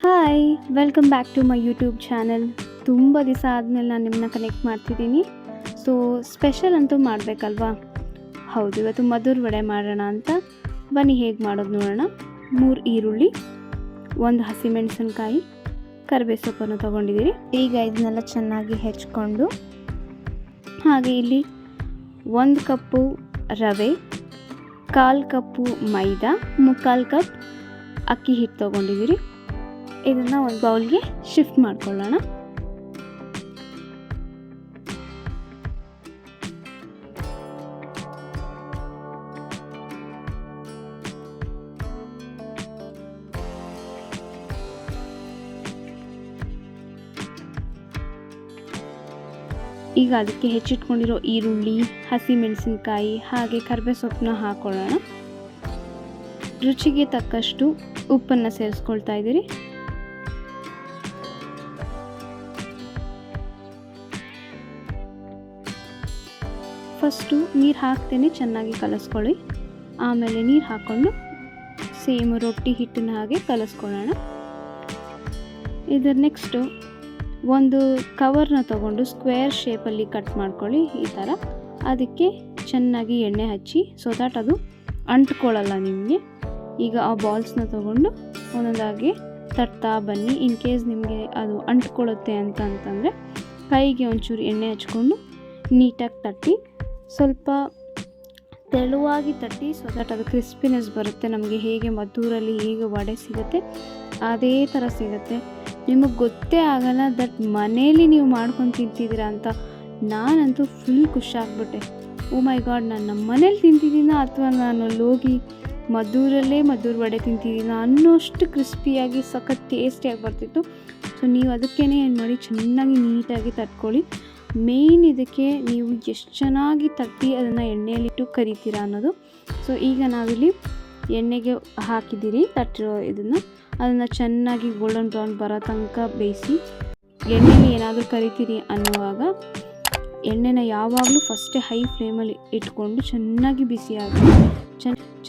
Hi, welcome back to my YouTube channel. ತುಂಬ ದಿವಸ ಆದಮೇಲೆ ನಾನು ನಿಮ್ಮನ್ನ ಕನೆಕ್ಟ್ ಮಾಡ್ತಿದ್ದೀನಿ. ಸೊ ಸ್ಪೆಷಲ್ ಅಂತೂ ಮಾಡಬೇಕಲ್ವಾ? ಹೌದು, ಇವತ್ತು ಮಧುರ್ ವಡೆ ಮಾಡೋಣ ಅಂತ. ಬನ್ನಿ ಹೇಗೆ ಮಾಡೋದು ನೋಡೋಣ. 3 ಈರುಳ್ಳಿ, 1 ಹಸಿಮೆಣಸಿನ್ಕಾಯಿ, ಕರಿಬೇವು ಸೊಪ್ಪನ್ನು ತೊಗೊಂಡಿದ್ದೀರಿ. ಈಗ ಇದನ್ನೆಲ್ಲ ಚೆನ್ನಾಗಿ ಹೆಚ್ಕೊಂಡು, ಹಾಗೆ ಇಲ್ಲಿ 1 ಕಪ್ಪು ರವೆ, 1/4 ಕಪ್ಪು ಮೈದಾ, 3/4 ಕಪ್ ಅಕ್ಕಿ ಹಿಟ್ಟು ತೊಗೊಂಡಿದ್ದೀರಿ. ಇದನ್ನು ಒಂದು ಬೌಲ್ಗೆ ಶಿಫ್ಟ್ ಮಾಡ್ಕೊಳ್ಳೋಣ. ಈಗ ಅದಕ್ಕೆ ಹೆಚ್ಚಿಟ್ಕೊಂಡಿರೋ ಈರುಳ್ಳಿ, ಹಸಿಮೆಣಸಿನ್ಕಾಯಿ ಹಾಗೆ ಕರಿಬೇವು ಸೊಪ್ಪನ್ನ ಹಾಕೊಳ್ಳೋಣ. ರುಚಿಗೆ ತಕ್ಕಷ್ಟು ಉಪ್ಪನ್ನು ಸೇರಿಸ್ಕೊಳ್ತಾ ಇದ್ದೀರಿ. ಫಸ್ಟು ನೀರು ಹಾಕ್ತೇನೆ ಚೆನ್ನಾಗಿ ಕಲಿಸ್ಕೊಳ್ಳಿ. ಆಮೇಲೆ ನೀರು ಹಾಕ್ಕೊಂಡು ಸೇಮ್ ರೊಟ್ಟಿ ಹಿಟ್ಟಿನ ಹಾಗೆ ಕಲಿಸ್ಕೊಳ್ಳೋಣ. ಇದರ ನೆಕ್ಸ್ಟು ಒಂದು ಕವರ್ನ ತೊಗೊಂಡು ಸ್ಕ್ವೇರ್ ಶೇಪಲ್ಲಿ ಕಟ್ ಮಾಡ್ಕೊಳ್ಳಿ. ಈ ಥರ ಅದಕ್ಕೆ ಚೆನ್ನಾಗಿ ಎಣ್ಣೆ ಹಚ್ಚಿ ಸೊ ದ್ಯಾಟ್ ಅದು ಅಂಟ್ಕೊಳ್ಳಲ್ಲ ನಿಮಗೆ. ಈಗ ಆ ಬಾಲ್ಸ್ನ ತೊಗೊಂಡು ಒಂದೊಂದಾಗಿ ತಟ್ತಾ ಬನ್ನಿ. ಇನ್ ಕೇಸ್ ನಿಮಗೆ ಅದು ಅಂಟ್ಕೊಳ್ಳುತ್ತೆ ಅಂತಂದರೆ ಕೈಗೆ ಒಂಚೂರು ಎಣ್ಣೆ ಹಚ್ಕೊಂಡು ನೀಟಾಗಿ ತಟ್ಟಿ, ಸ್ವಲ್ಪ ತೆಳುವಾಗಿ ತಟ್ಟಿ ಸೊ ದಟ್ ಅದು ಕ್ರಿಸ್ಪಿನೆಸ್ ಬರುತ್ತೆ. ನಮಗೆ ಹೇಗೆ ಮದ್ದೂರಲ್ಲಿ ಹೇಗೆ ವಡೆ ಸಿಗುತ್ತೆ ಅದೇ ಥರ ಸಿಗುತ್ತೆ. ನಿಮಗೆ ಗೊತ್ತೇ ಆಗಲ್ಲ ದಟ್ ಮನೇಲಿ ನೀವು ಮಾಡ್ಕೊಂಡು ತಿಂತಿದ್ದೀರಾ ಅಂತ. ನಾನಂತೂ ಫುಲ್ ಖುಷಿಯಾಗ್ಬಿಟ್ಟೆ. ಓ ಮೈ ಗಾಡ್, ನಾನು ನಮ್ಮ ಮನೇಲಿ ತಿಂತಿದ್ದೀನ ಅಥವಾ ನಾನು ಹೋಗಿ ಮದ್ದೂರ್ ವಡೆ ತಿಂತಿದ್ದೀನ ಅನ್ನೋಷ್ಟು ಕ್ರಿಸ್ಪಿಯಾಗಿ ಸಖತ್ ಟೇಸ್ಟಿಯಾಗಿ ಬರ್ತಿತ್ತು. ಸೊ ನೀವು ಅದಕ್ಕೇ ಏನು ಮಾಡಿ, ಚೆನ್ನಾಗಿ ನೀಟಾಗಿ ತಟ್ಕೊಳ್ಳಿ. ಮೇಯ್ನ್ ಇದಕ್ಕೆ ನೀವು ಎಷ್ಟು ಚೆನ್ನಾಗಿ ತಟ್ಟಿ ಅದನ್ನು ಎಣ್ಣೆಯಲ್ಲಿಟ್ಟು ಕರಿತೀರಾ ಅನ್ನೋದು. ಸೊ ಈಗ ನಾವಿಲ್ಲಿ ಎಣ್ಣೆಗೆ ಹಾಕಿದ್ದೀರಿ ತಟ್ಟಿರೋ ಅದನ್ನು ಚೆನ್ನಾಗಿ ಗೋಲ್ಡನ್ ಬ್ರೌನ್ ಬರೋ ತನಕ ಬೇಯಿಸಿ. ಎಣ್ಣೆಲಿ ಏನಾದರೂ ಕರಿತೀರಿ ಅನ್ನುವಾಗ ಎಣ್ಣೆನ ಯಾವಾಗಲೂ ಫಸ್ಟೇ ಹೈ ಫ್ಲೇಮಲ್ಲಿ ಇಟ್ಕೊಂಡು ಚೆನ್ನಾಗಿ ಬಿಸಿ ಆಗುತ್ತೆ.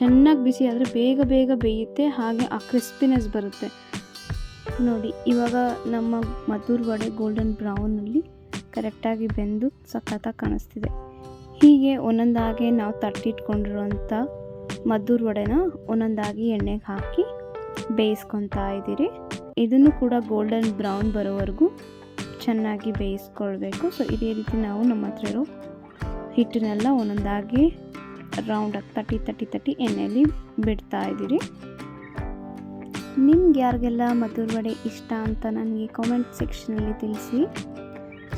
ಚೆನ್ನಾಗಿ ಬಿಸಿ ಆದರೆ ಬೇಗ ಬೇಗ ಬೇಯುತ್ತೆ, ಹಾಗೆ ಆ ಕ್ರಿಸ್ಪಿನೆಸ್ ಬರುತ್ತೆ. ನೋಡಿ, ಇವಾಗ ನಮ್ಮ ಮದ್ದೂರ್ ವಡೆ ಗೋಲ್ಡನ್ ಬ್ರೌನಲ್ಲಿ ಕರೆಕ್ಟಾಗಿ ಬೆಂದು ಸಖತ್ತಾಗಿ ಕಾಣಿಸ್ತಿದೆ. ಹೀಗೆ ಒಂದೊಂದಾಗಿ ನಾವು ತಟ್ಟಿಟ್ಕೊಂಡಿರುವಂಥ ಮದ್ದೂರ್ ವಡೆನ ಒಂದೊಂದಾಗಿ ಎಣ್ಣೆಗೆ ಹಾಕಿ ಬೇಯಿಸ್ಕೊತಾ ಇದ್ದೀರಿ. ಇದನ್ನು ಕೂಡ ಗೋಲ್ಡನ್ ಬ್ರೌನ್ ಬರೋವರೆಗೂ ಚೆನ್ನಾಗಿ ಬೇಯಿಸ್ಕೊಳ್ಬೇಕು. ಸೊ ಇದೇ ರೀತಿ ನಾವು ನಮ್ಮ ಹತ್ರ ಇರೋ ಹಿಟ್ಟನ್ನೆಲ್ಲ ಒಂದೊಂದಾಗಿ ರೌಂಡಾಗಿ ತಟ್ಟಿ ಎಣ್ಣೆಯಲ್ಲಿ ಬಿಡ್ತಾ ಇದ್ದೀರಿ. ನಿಮ್ಗೆ ಯಾರಿಗೆಲ್ಲ ಮದ್ದೂರ್ ವಡೆ ಇಷ್ಟ ಅಂತ ನನಗೆ ಕಾಮೆಂಟ್ ಸೆಕ್ಷನಲ್ಲಿ ತಿಳಿಸಿ.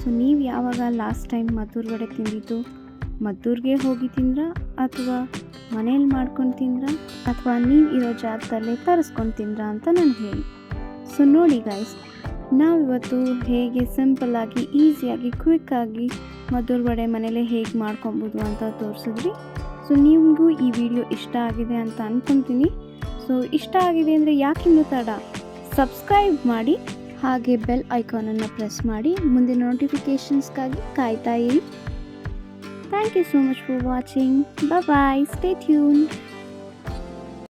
ಸೊ ನೀವು ಯಾವಾಗ ಲಾಸ್ಟ್ ಟೈಮ್ ಮದ್ದೂರ್ ವಡೆ ತಿಂದಿದ್ದು? ಮದ್ದೂರಿಗೆ ಹೋಗಿ ತಿಂದ್ರಾ ಅಥವಾ ಮನೇಲಿ ಮಾಡ್ಕೊಂಡು ತಿಂದ್ರಾ ಅಥವಾ ನೀವು ಇರೋ ಜಾಗದಲ್ಲೇ ತರಿಸ್ಕೊಂಡು ತಿಂದ್ರಾ ಅಂತ ನನಗೆ ಹೇಳಿ. ಸೊ ನೋಡಿ ಗೈಸ್, ನಾವಿವತ್ತು ಹೇಗೆ ಸಿಂಪಲ್ಲಾಗಿ ಈಸಿಯಾಗಿ ಕ್ವಿಕ್ಕಾಗಿ ಮದ್ದೂರ್ ವಡೆ ಮನೇಲೇ ಹೇಗೆ ಮಾಡ್ಕೊಬೋದು ಅಂತ ತೋರಿಸಿದ್ರಿ. ಸೊ ನಿಮಗೂ ಈ ವಿಡಿಯೋ ಇಷ್ಟ ಆಗಿದೆ ಅಂತ ಅಂದ್ಕೊತೀನಿ. ಸೊ ಇಷ್ಟ ಆಗಿದೆ ಅಂದರೆ ಯಾಕಿನ್ನೂ ತಡ, ಸಬ್ಸ್ಕ್ರೈಬ್ ಮಾಡಿ, ಹಾಗೆ ಬೆಲ್ ಐಕಾನನ್ನು ಪ್ರೆಸ್ ಮಾಡಿ ಮುಂದಿನ ನೋಟಿಫಿಕೇಷನ್ಸ್ಗಾಗಿ ಕಾಯ್ತಾ ಇರಿ. Thank you so much for watching. Bye, stay tune.